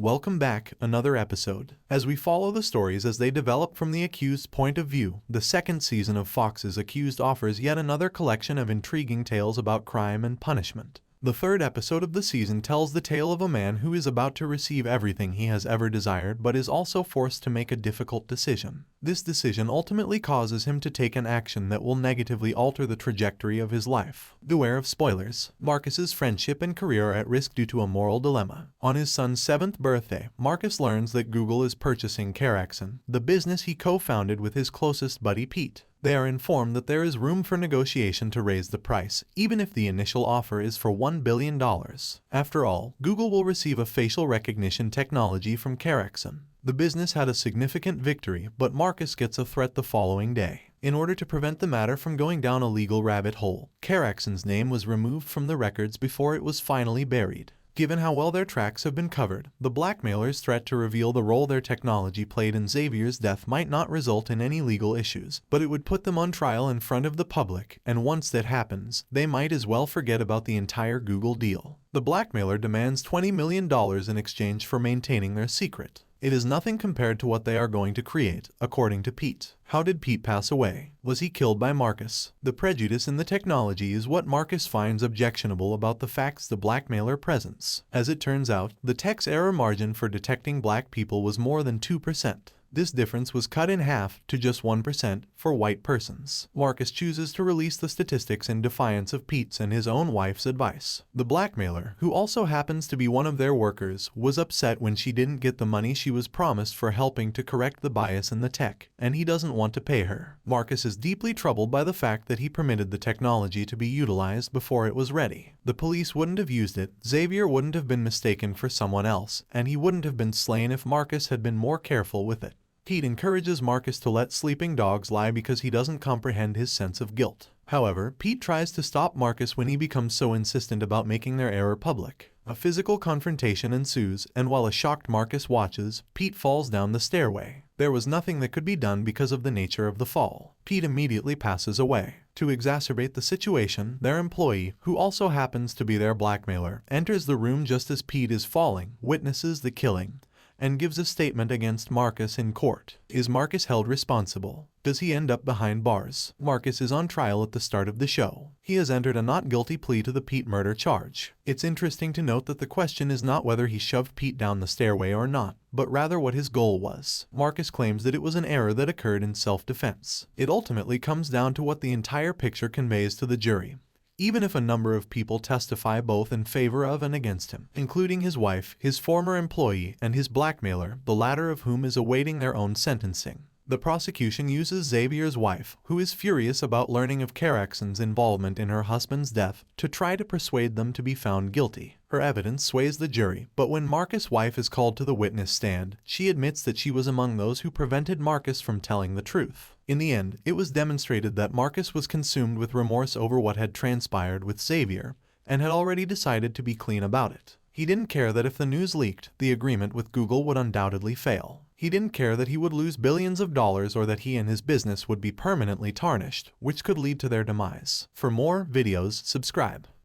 Welcome back, another episode. As we follow the stories as they develop from the accused's point of view, the second season of Fox's Accused offers yet another collection of intriguing tales about crime and punishment. The third episode of the season tells the tale of a man who is about to receive everything he has ever desired but is also forced to make a difficult decision. This decision ultimately causes him to take an action that will negatively alter the trajectory of his life. Beware of spoilers. Marcus's friendship and career are at risk due to a moral dilemma. On his son's 7th birthday, Marcus learns that Google is purchasing Karaxon, the business he co-founded with his closest buddy Pete. They are informed that there is room for negotiation to raise the price, even if the initial offer is for $1 billion. After all, Google will receive a facial recognition technology from Karaxon. The business had a significant victory, but Marcus gets a threat the following day. In order to prevent the matter from going down a legal rabbit hole, Karaxon's name was removed from the records before it was finally buried. Given how well their tracks have been covered, the Blackmailer's threat to reveal the role their technology played in Xavier's death might not result in any legal issues, but it would put them on trial in front of the public, and once that happens, they might as well forget about the entire Google deal. The Blackmailer demands $20 million in exchange for maintaining their secret. It is nothing compared to what they are going to create, according to Pete. How did Pete pass away? Was he killed by Marcus? The prejudice in the technology is what Marcus finds objectionable about the facts the Blackmailer presents. As it turns out, the tech's error margin for detecting black people was more than 2%. This difference was cut in half to just 1% for white persons. Marcus chooses to release the statistics in defiance of Pete's and his own wife's advice. The Blackmailer, who also happens to be one of their workers, was upset when she didn't get the money she was promised for helping to correct the bias in the tech, and he doesn't want to pay her. Marcus is deeply troubled by the fact that he permitted the technology to be utilized before it was ready. The police wouldn't have used it, Xavier wouldn't have been mistaken for someone else, and he wouldn't have been slain if Marcus had been more careful with it. Pete encourages Marcus to let sleeping dogs lie because he doesn't comprehend his sense of guilt. However, Pete tries to stop Marcus when he becomes so insistent about making their error public. A physical confrontation ensues, and while a shocked Marcus watches, Pete falls down the stairway. There was nothing that could be done because of the nature of the fall. Pete immediately passes away. To exacerbate the situation, their employee, who also happens to be their blackmailer, enters the room just as Pete is falling, witnesses the killing, and gives a statement against Marcus in court. Is Marcus held responsible? Does he end up behind bars? Marcus is on trial at the start of the show. He has entered a not guilty plea to the Pete murder charge. It's interesting to note that the question is not whether he shoved Pete down the stairway or not, but rather what his goal was. Marcus claims that it was an error that occurred in self-defense. It ultimately comes down to what the entire picture conveys to the jury. Even if a number of people testify both in favor of and against him, including his wife, his former employee, and his blackmailer, the latter of whom is awaiting their own sentencing. The prosecution uses Xavier's wife, who is furious about learning of Karaxon's involvement in her husband's death, to try to persuade them to be found guilty. Her evidence sways the jury, but when Marcus' wife is called to the witness stand, she admits that she was among those who prevented Marcus from telling the truth. In the end, it was demonstrated that Marcus was consumed with remorse over what had transpired with Xavier, and had already decided to be clean about it. He didn't care that if the news leaked, the agreement with Google would undoubtedly fail. He didn't care that he would lose billions of dollars or that he and his business would be permanently tarnished, which could lead to their demise. For more videos, subscribe.